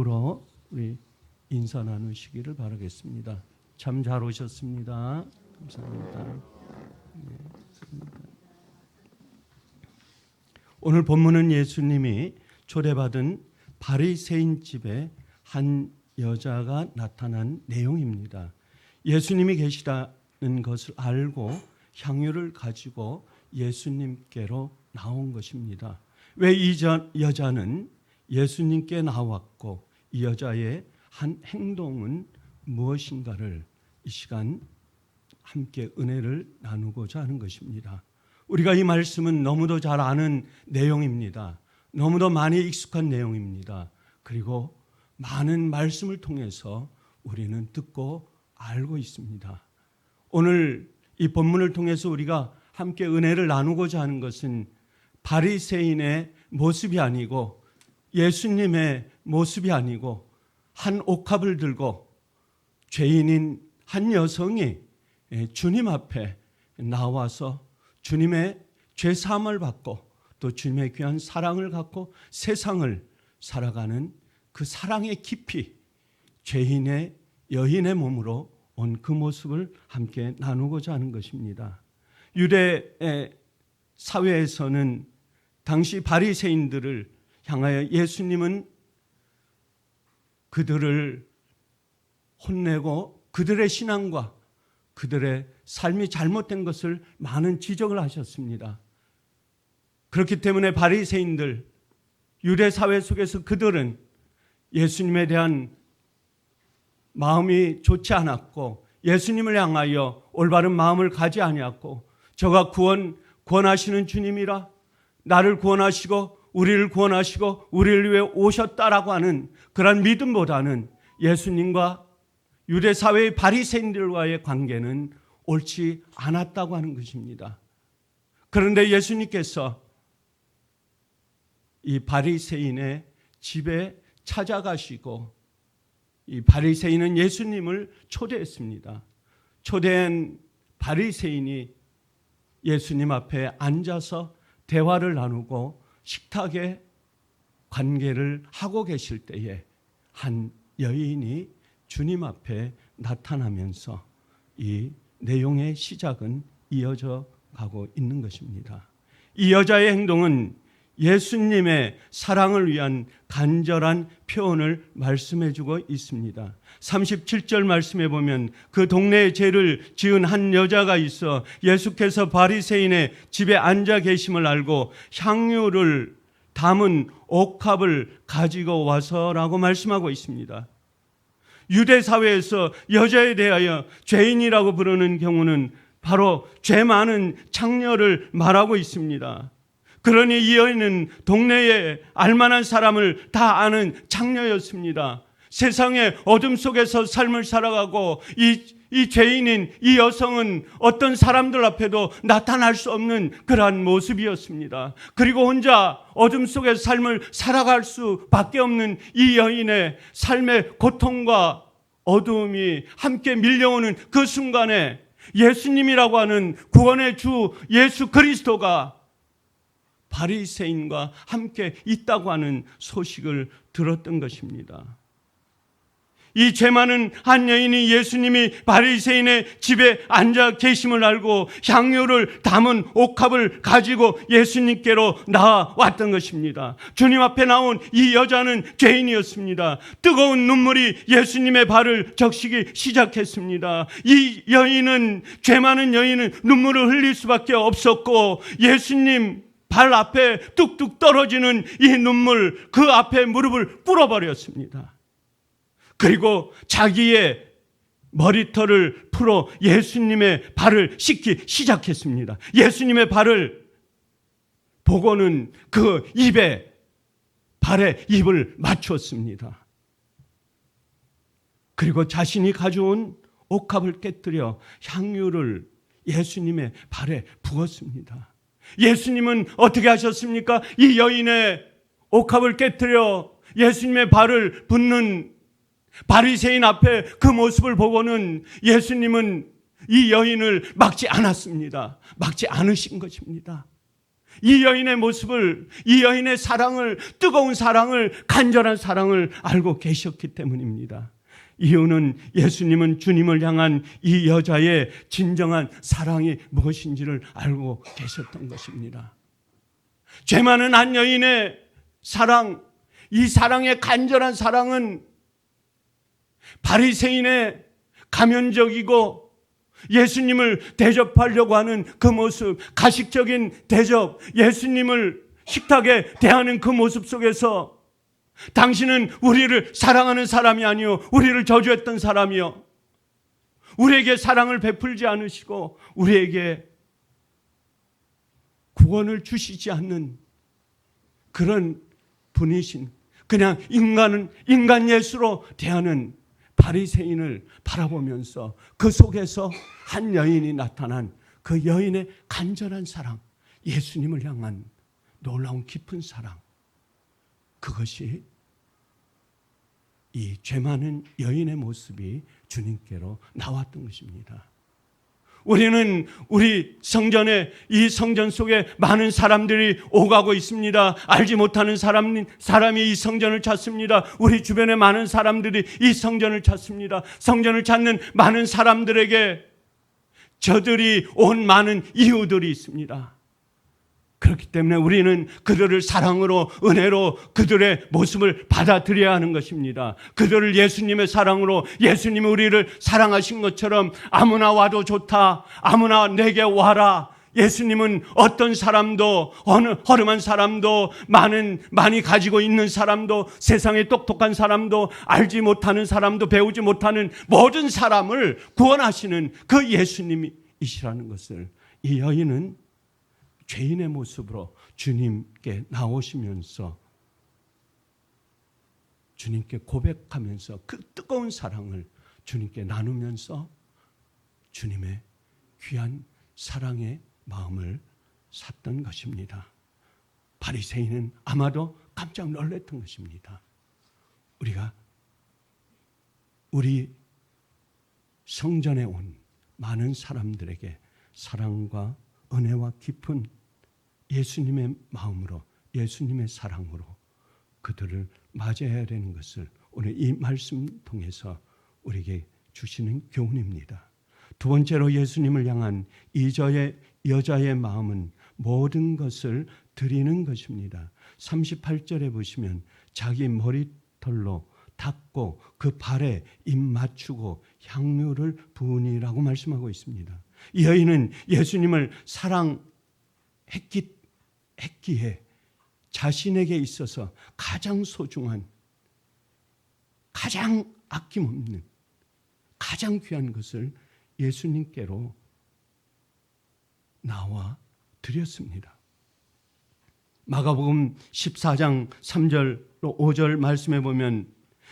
기도로 우리 인사 나누시기를 바라겠습니다. 참 잘 오셨습니다. 감사합니다. 네, 감사합니다. 오늘 본문은 예수님이 초대받은 바리새인 집에 한 여자가 나타난 내용입니다. 예수님이 계시다는 것을 알고 향유를 가지고 예수님께로 나온 것입니다. 왜 이 여자는 예수님께 나왔고 이 여자의 한 행동은 무엇인가를 이 시간 함께 은혜를 나누고자 하는 것입니다. 우리가 이 말씀은 너무도 잘 아는 내용입니다. 너무도 많이 익숙한 내용입니다. 그리고 많은 말씀을 통해서 우리는 듣고 알고 있습니다. 오늘 이 본문을 통해서 우리가 함께 은혜를 나누고자 하는 것은 바리새인의 모습이 아니고 예수님의 모습이 아니고 한 옥합을 들고 죄인인 한 여성이 주님 앞에 나와서 주님의 죄사함을 받고 또 주님의 귀한 사랑을 갖고 세상을 살아가는 그 사랑의 깊이 죄인의 여인의 몸으로 온 그 모습을 함께 나누고자 하는 것입니다. 유대 사회에서는 당시 바리새인들을 향하여 예수님은 그들을 혼내고 그들의 신앙과 그들의 삶이 잘못된 것을 많은 지적을 하셨습니다. 그렇기 때문에 바리새인들, 유대 사회 속에서 그들은 예수님에 대한 마음이 좋지 않았고 예수님을 향하여 올바른 마음을 가지 아니했고 저가 구원하시는 주님이라 나를 구원하시고 우리를 구원하시고 우리를 위해 오셨다라고 하는 그런 믿음보다는 예수님과 유대 사회의 바리새인들과의 관계는 옳지 않았다고 하는 것입니다. 그런데 예수님께서 이 바리새인의 집에 찾아가시고 이 바리새인은 예수님을 초대했습니다. 초대한 바리새인이 예수님 앞에 앉아서 대화를 나누고 식탁에 관계를 하고 계실 때에 한 여인이 주님 앞에 나타나면서 이 내용의 시작은 이어져 가고 있는 것입니다. 이 여자의 행동은 예수님의 사랑을 위한 간절한 표현을 말씀해주고 있습니다. 37절 말씀해 보면 그 동네에 죄를 지은 한 여자가 있어 예수께서 바리새인의 집에 앉아 계심을 알고 향유를 담은 옥합을 가지고 와서라고 말씀하고 있습니다. 유대 사회에서 여자에 대하여 죄인이라고 부르는 경우는 바로 죄 많은 창녀를 말하고 있습니다. 그러니 이 여인은 동네에 알만한 사람을 다 아는 창녀였습니다. 세상의 어둠 속에서 삶을 살아가고 이 죄인인 이 여성은 어떤 사람들 앞에도 나타날 수 없는 그러한 모습이었습니다. 그리고 혼자 어둠 속에서 삶을 살아갈 수밖에 없는 이 여인의 삶의 고통과 어두움이 함께 밀려오는 그 순간에 예수님이라고 하는 구원의 주 예수 그리스도가 바리새인과 함께 있다고 하는 소식을 들었던 것입니다. 이 죄 많은 한 여인이 예수님이 바리새인의 집에 앉아 계심을 알고 향유를 담은 옥합을 가지고 예수님께로 나왔던 것입니다. 주님 앞에 나온 이 여자는 죄인이었습니다. 뜨거운 눈물이 예수님의 발을 적시기 시작했습니다. 이 여인은, 죄 많은 여인은 눈물을 흘릴 수밖에 없었고 예수님 발 앞에 뚝뚝 떨어지는 이 눈물, 그 앞에 무릎을 꿇어버렸습니다. 그리고 자기의 머리털을 풀어 예수님의 발을 씻기 시작했습니다. 예수님의 발을 보고는 그 발에 입을 맞추었습니다. 그리고 자신이 가져온 옥합을 깨뜨려 향유를 예수님의 발에 부었습니다. 예수님은 어떻게 하셨습니까? 이 여인의 옥합을 깨뜨려 예수님의 발을 붓는 바리새인 앞에 그 모습을 보고는 예수님은 이 여인을 막지 않았습니다. 막지 않으신 것입니다. 이 여인의 모습을, 이 여인의 사랑을, 뜨거운 사랑을, 간절한 사랑을 알고 계셨기 때문입니다. 이유는 예수님은 주님을 향한 이 여자의 진정한 사랑이 무엇인지를 알고 계셨던 것입니다. 죄 많은 한 여인의 사랑, 이 사랑의 간절한 사랑은 바리새인의 가면적이고 예수님을 대접하려고 하는 그 모습, 가식적인 대접, 예수님을 식탁에 대하는 그 모습 속에서 당신은 우리를 사랑하는 사람이 아니요 우리를 저주했던 사람이요, 우리에게 사랑을 베풀지 않으시고 우리에게 구원을 주시지 않는 그런 분이신, 그냥 인간 예수로 대하는 바리새인을 바라보면서 그 속에서 한 여인이 나타난 그 여인의 간절한 사랑, 예수님을 향한 놀라운 깊은 사랑, 그것이 이 죄 많은 여인의 모습이 주님께로 나왔던 것입니다. 우리는 우리 성전에, 이 성전 속에 많은 사람들이 오가고 있습니다. 알지 못하는 사람이 이 성전을 찾습니다. 우리 주변에 많은 사람들이 이 성전을 찾습니다. 성전을 찾는 많은 사람들에게 저들이 온 많은 이유들이 있습니다. 그렇기 때문에 우리는 그들을 사랑으로, 은혜로 그들의 모습을 받아들여야 하는 것입니다. 그들을 예수님의 사랑으로, 예수님이 우리를 사랑하신 것처럼 아무나 와도 좋다, 아무나 내게 와라. 예수님은 어떤 사람도, 어느 허름한 사람도, 많이 가지고 있는 사람도, 세상에 똑똑한 사람도, 알지 못하는 사람도, 배우지 못하는 모든 사람을 구원하시는 그 예수님이시라는 것을 이 여인은 죄인의 모습으로 주님께 나오시면서 주님께 고백하면서 그 뜨거운 사랑을 주님께 나누면서 주님의 귀한 사랑의 마음을 샀던 것입니다. 바리새인은 아마도 깜짝 놀랐던 것입니다. 우리 성전에 온 많은 사람들에게 사랑과 은혜와 깊은 예수님의 마음으로, 예수님의 사랑으로 그들을 맞이해야 되는 것을 오늘 이 말씀 통해서 우리에게 주시는 교훈입니다. 두 번째로 예수님을 향한 이 여자의 마음은 모든 것을 드리는 것입니다. 38절에 보시면 자기 머리털로 닦고 그 발에 입 맞추고 향유를 부으니라고 말씀하고 있습니다. 이 여인은 예수님을 사랑했기에 자신에게 있어서 가장 소중한, 가장 아낌없는, 가장 귀한 것을 예수님께로 나와 드렸습니다. 마가복음 14장 3절로 5절 말씀해 보면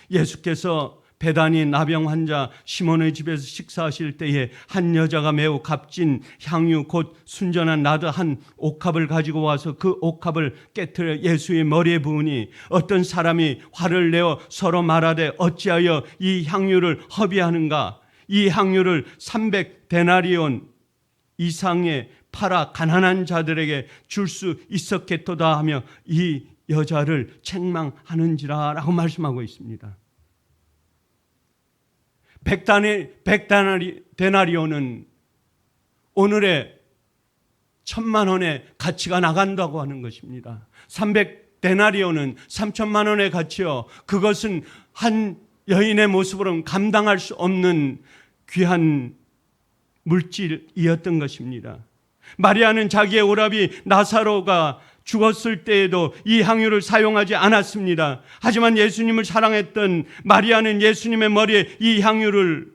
예수께서 베다니 나병 환자 시몬의 집에서 식사하실 때에 한 여자가 매우 값진 향유 곧 순전한 나드 한 옥합을 가지고 와서 그 옥합을 깨트려 예수의 머리에 부으니 어떤 사람이 화를 내어 서로 말하되 어찌하여 이 향유를 허비하는가? 이 향유를 300데나리온 이상에 팔아 가난한 자들에게 줄 수 있었겠도다 하며 이 여자를 책망하는지라 라고 말씀하고 있습니다. 100데나리온은 오늘의 1,000만 원의 가치가 나간다고 하는 것입니다. 300데나리온은 3,000만 원의 가치요. 그것은 한 여인의 모습으로는 감당할 수 없는 귀한 물질이었던 것입니다. 마리아는 자기의 오라비 나사로가 죽었을 때에도 이 향유를 사용하지 않았습니다. 하지만 예수님을 사랑했던 마리아는 예수님의 머리에 이 향유를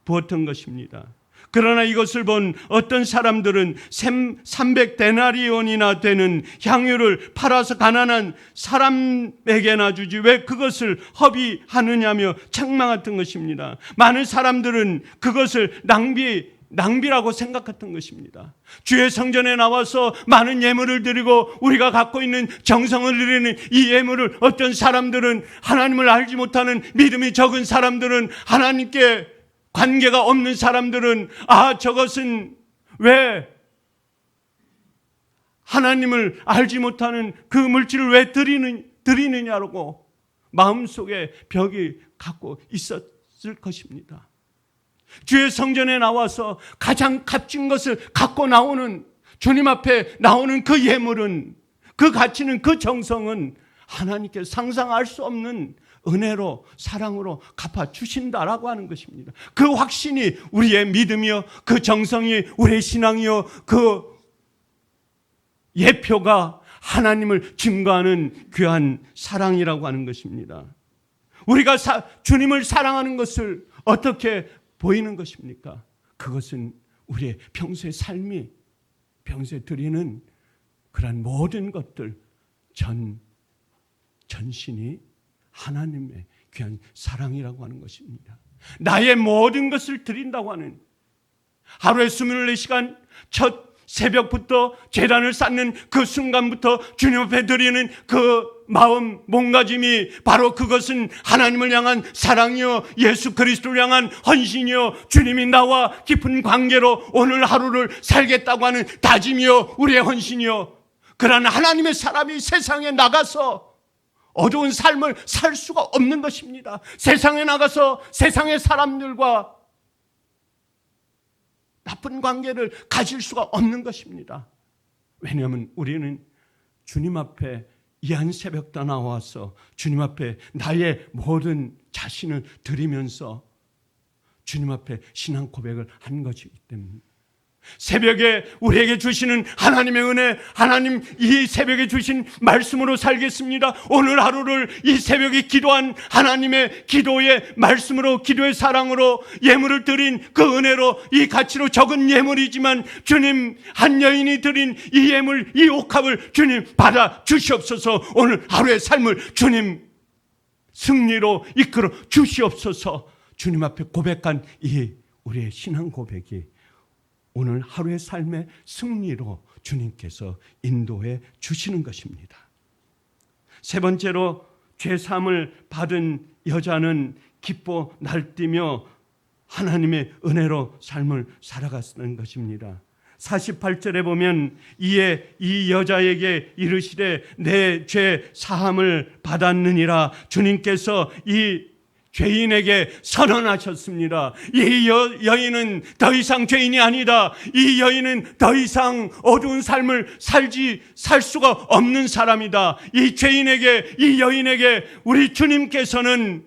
부었던 것입니다. 그러나 이것을 본 어떤 사람들은 300데나리온이나 되는 향유를 팔아서 가난한 사람에게나 주지 왜 그것을 허비하느냐며 책망했던 것입니다. 많은 사람들은 그것을 낭비라고 생각했던 것입니다. 주의 성전에 나와서 많은 예물을 드리고 우리가 갖고 있는 정성을 드리는 이 예물을 어떤 사람들은, 하나님을 알지 못하는 믿음이 적은 사람들은, 하나님께 관계가 없는 사람들은 저것은 왜 하나님을 알지 못하는 그 물질을 왜 드리느냐고 마음속에 벽이 갖고 있었을 것입니다. 주의 성전에 나와서 가장 값진 것을 갖고 나오는, 주님 앞에 나오는 그 예물은, 그 가치는, 그 정성은 하나님께 상상할 수 없는 은혜로, 사랑으로 갚아주신다라고 하는 것입니다. 그 확신이 우리의 믿음이요, 그 정성이 우리의 신앙이요, 그 예표가 하나님을 증거하는 귀한 사랑이라고 하는 것입니다. 우리가 주님을 사랑하는 것을 어떻게 보이는 것입니까? 그것은 우리의 평소의 삶이, 평소에 드리는 그러한 모든 것들, 전신이 하나님의 귀한 사랑이라고 하는 것입니다. 나의 모든 것을 드린다고 하는, 하루에 24시간 첫 새벽부터 제단을 쌓는 그 순간부터 주님 앞에 드리는 그 마음, 몸가짐이 바로 그것은 하나님을 향한 사랑이요, 예수 그리스도를 향한 헌신이요, 주님이 나와 깊은 관계로 오늘 하루를 살겠다고 하는 다짐이요, 우리의 헌신이요, 그러한 하나님의 사람이 세상에 나가서 어두운 삶을 살 수가 없는 것입니다. 세상에 나가서 세상의 사람들과 나쁜 관계를 가질 수가 없는 것입니다. 왜냐하면 우리는 주님 앞에 이 한 새벽도 나와서 주님 앞에 나의 모든 자신을 드리면서 주님 앞에 신앙 고백을 한 것이기 때문입니다. 새벽에 우리에게 주시는 하나님의 은혜, 하나님 이 새벽에 주신 말씀으로 살겠습니다. 오늘 하루를 이 새벽에 기도한 하나님의 기도의 말씀으로, 기도의 사랑으로, 예물을 드린 그 은혜로, 이 가치로 적은 예물이지만 주님, 한 여인이 드린 이 예물, 이 옥합을 주님 받아 주시옵소서. 오늘 하루의 삶을 주님 승리로 이끌어 주시옵소서. 주님 앞에 고백한 이 우리의 신앙 고백이 오늘 하루의 삶의 승리로 주님께서 인도해 주시는 것입니다. 세 번째로, 죄사함을 받은 여자는 기뻐 날뛰며 하나님의 은혜로 삶을 살아갔던 것입니다. 48절에 보면 이에 이 여자에게 이르시되 내 죄 사함을 받았느니라. 주님께서 이 죄인에게 선언하셨습니다. 이 여인은 더 이상 죄인이 아니다. 이 여인은 더 이상 어두운 삶을 살 수가 없는 사람이다. 이 죄인에게, 이 여인에게 우리 주님께서는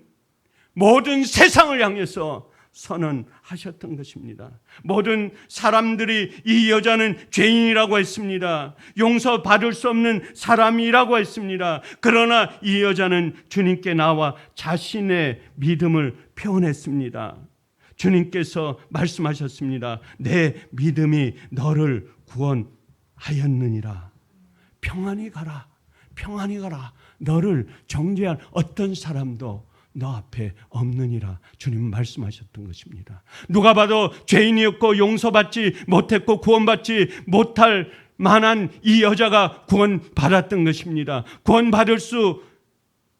모든 세상을 향해서 선언하셨던 것입니다. 모든 사람들이 이 여자는 죄인이라고 했습니다. 용서받을 수 없는 사람이라고 했습니다. 그러나 이 여자는 주님께 나와 자신의 믿음을 표현했습니다. 주님께서 말씀하셨습니다. 내 믿음이 너를 구원하였느니라. 평안히 가라, 평안히 가라. 너를 정죄할 어떤 사람도 너 앞에 없느니라. 주님은 말씀하셨던 것입니다. 누가 봐도 죄인이었고 용서받지 못했고 구원받지 못할 만한 이 여자가 구원받았던 것입니다. 구원받을 수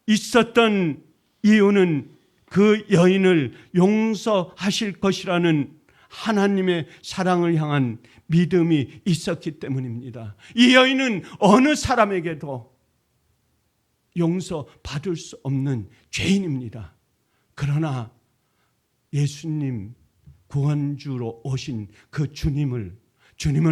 있었던 이유는 그 여인을 용서하실 것이라는 하나님의 사랑을 향한 믿음이 있었기 때문입니다. 이 여인은 어느 사람에게도 용서받을 수 없는 죄인입니다. 그러나 예수님, 구원주로 오신 그 주님을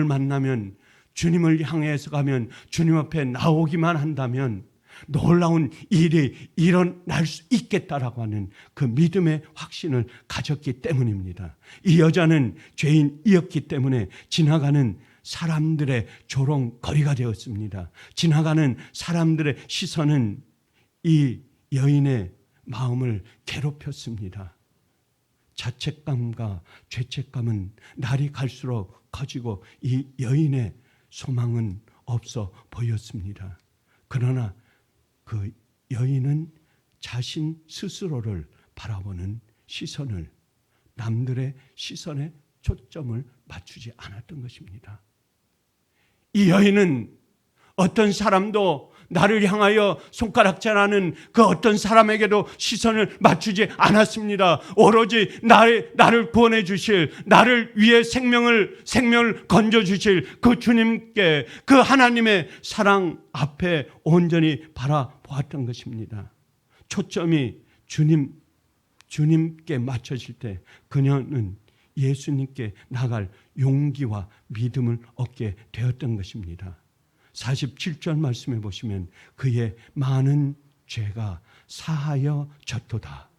만나면, 주님을 향해서 가면, 주님 앞에 나오기만 한다면 놀라운 일이 일어날 수 있겠다라고 하는 그 믿음의 확신을 가졌기 때문입니다. 이 여자는 죄인이었기 때문에 지나가는 사람들의 조롱거리가 되었습니다. 지나가는 사람들의 시선은 이 여인의 마음을 괴롭혔습니다. 자책감과 죄책감은 날이 갈수록 커지고 이 여인의 소망은 없어 보였습니다. 그러나 그 여인은 자신 스스로를 바라보는 시선을, 남들의 시선에 초점을 맞추지 않았던 것입니다. 이 여인은 어떤 사람도 나를 향하여 손가락질하는 그 어떤 사람에게도 시선을 맞추지 않았습니다. 오로지 나를 구원해 주실, 나를 위해 생명을 건져 주실 그 주님께, 그 하나님의 사랑 앞에 온전히 바라보았던 것입니다. 초점이 주님께 맞춰질 때 그녀는 예수님께 나갈 용기와 믿음을 얻게 되었던 것입니다. 47절 말씀해 보시면 그의 많은 죄가 사하여졌도다.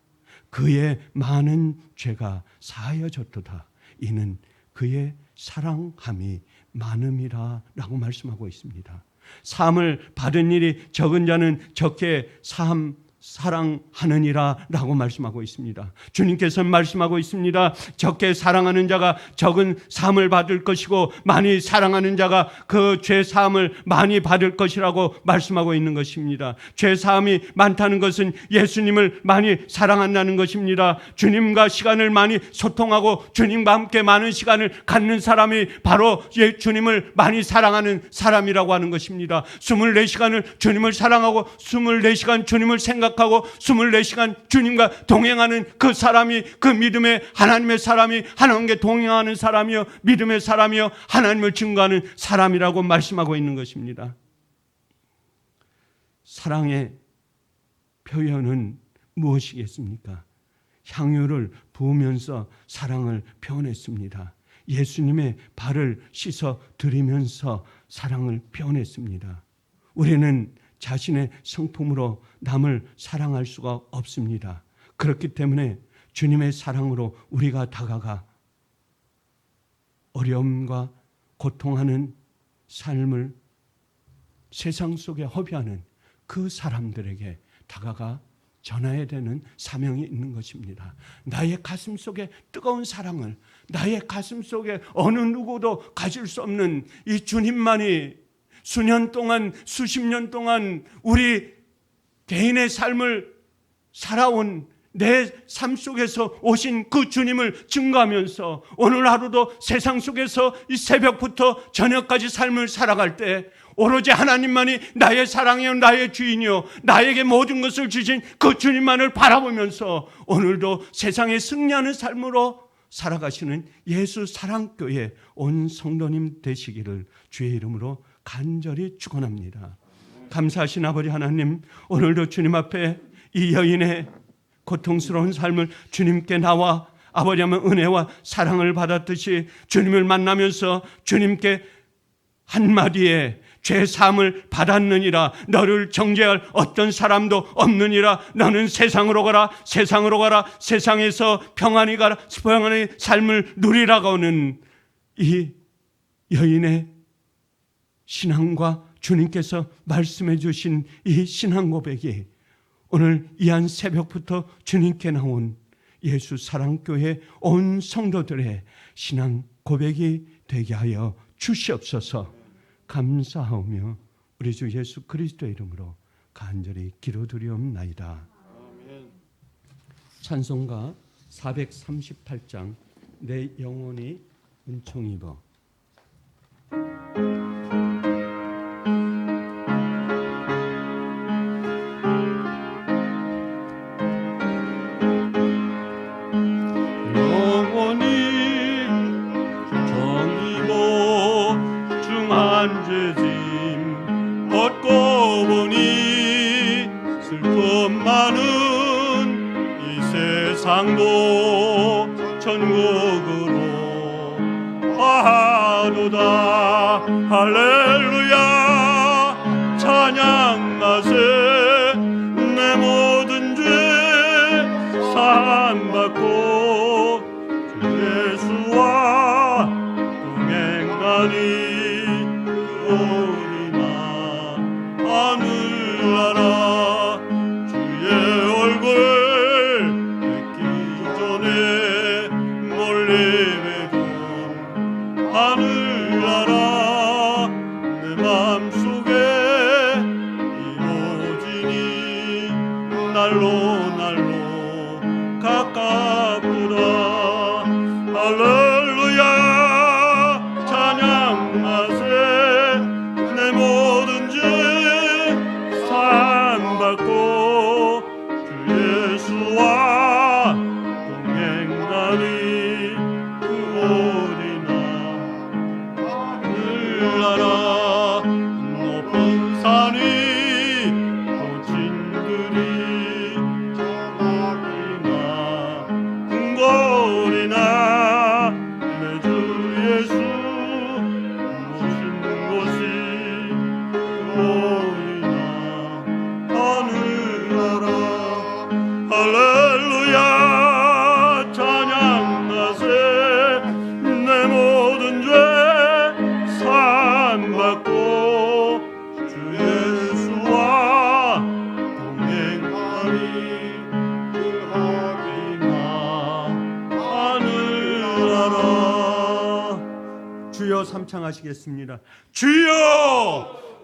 그의 많은 죄가 사하여졌도다. 이는 그의 사랑함이 많음이라 라고 말씀하고 있습니다. 사함을 받은 일이 적은 자는 적게 사랑하느니라 라고 말씀하고 있습니다. 주님께서는 말씀하고 있습니다. 적게 사랑하는 자가 적은 사함을 받을 것이고 많이 사랑하는 자가 그 죄 사함을 많이 받을 것이라고 말씀하고 있는 것입니다. 죄 사함이 많다는 것은 예수님을 많이 사랑한다는 것입니다. 주님과 시간을 많이 소통하고 주님과 함께 많은 시간을 갖는 사람이 바로 주님을 많이 사랑하는 사람이라고 하는 것입니다. 24시간을 주님을 사랑하고 24시간 주님을 생각하고 24시간 주님과 동행하는 그 사람이, 그 믿음의 하나님의 사람이, 하나님께 동행하는 사람이요, 믿음의 사람이요, 하나님을 증거하는 사람이라고 말씀하고 있는 것입니다. 사랑의 표현은 무엇이겠습니까? 향유를 부으면서 사랑을 표현했습니다. 예수님의 발을 씻어 드리면서 사랑을 표현했습니다. 우리는 자신의 성품으로 남을 사랑할 수가 없습니다. 그렇기 때문에 주님의 사랑으로 우리가 다가가 어려움과 고통하는 삶을 세상 속에 허비하는 그 사람들에게 다가가 전해야 되는 사명이 있는 것입니다. 나의 가슴 속에 뜨거운 사랑을, 나의 가슴 속에 어느 누구도 가질 수 없는 이 주님만이 수년 동안, 수십 년 동안 우리 개인의 삶을 살아온 내 삶 속에서 오신 그 주님을 증거하면서 오늘 하루도 세상 속에서 이 새벽부터 저녁까지 삶을 살아갈 때 오로지 하나님만이 나의 사랑이요, 나의 주인이요, 나에게 모든 것을 주신 그 주님만을 바라보면서 오늘도 세상에 승리하는 삶으로 살아가시는 예수 사랑교회 온 성도님 되시기를 주의 이름으로 간절히 축원합니다. 감사하신 아버지 하나님, 오늘도 주님 앞에 이 여인의 고통스러운 삶을 주님께 나와 아버지 하면 은혜와 사랑을 받았듯이 주님을 만나면서 주님께 한마디에 죄 사함을 받았느니라, 너를 정죄할 어떤 사람도 없느니라, 너는 세상으로 가라, 세상으로 가라, 세상에서 평안히 가라, 평안의 삶을 누리라고 하는 이 여인의 신앙과 주님께서 말씀해 주신 이 신앙 고백이 오늘 이 한 새벽부터 주님께 나온 예수 사랑교회 온 성도들의 신앙 고백이 되게 하여 주시옵소서. 감사하오며 우리 주 예수 그리스도의 이름으로 간절히 기도드리옵나이다. 찬송가 438장 내 영혼이 은총 입어. 죄짐 벗고 보니 슬픔 많은 이 세상도 천국으로 화하도다. 할렐루야 찬양하세. 내 모든 죄 사함받고 주 예수와 동행하니 오리나 하늘나라 주의 얼굴 뵙기 전에 멀리 뵈던 하늘나라 내 맘속에 이루어지니 날로 날로 가깝도다. 할렐루야 찬양하세. 내 모든 죄 예수와 동행하니 그곳이나 하늘나라 높은 산이 거친들이 저막이나 궁궐이나 내 주 예수 모시는 곳이 그곳이나 하늘나라 할렐루야 찬양하세 내 모든 죄 사함받고 주 예수와 동행하니 그하리나 하늘나라. 주여 삼창하시겠습니다. 주여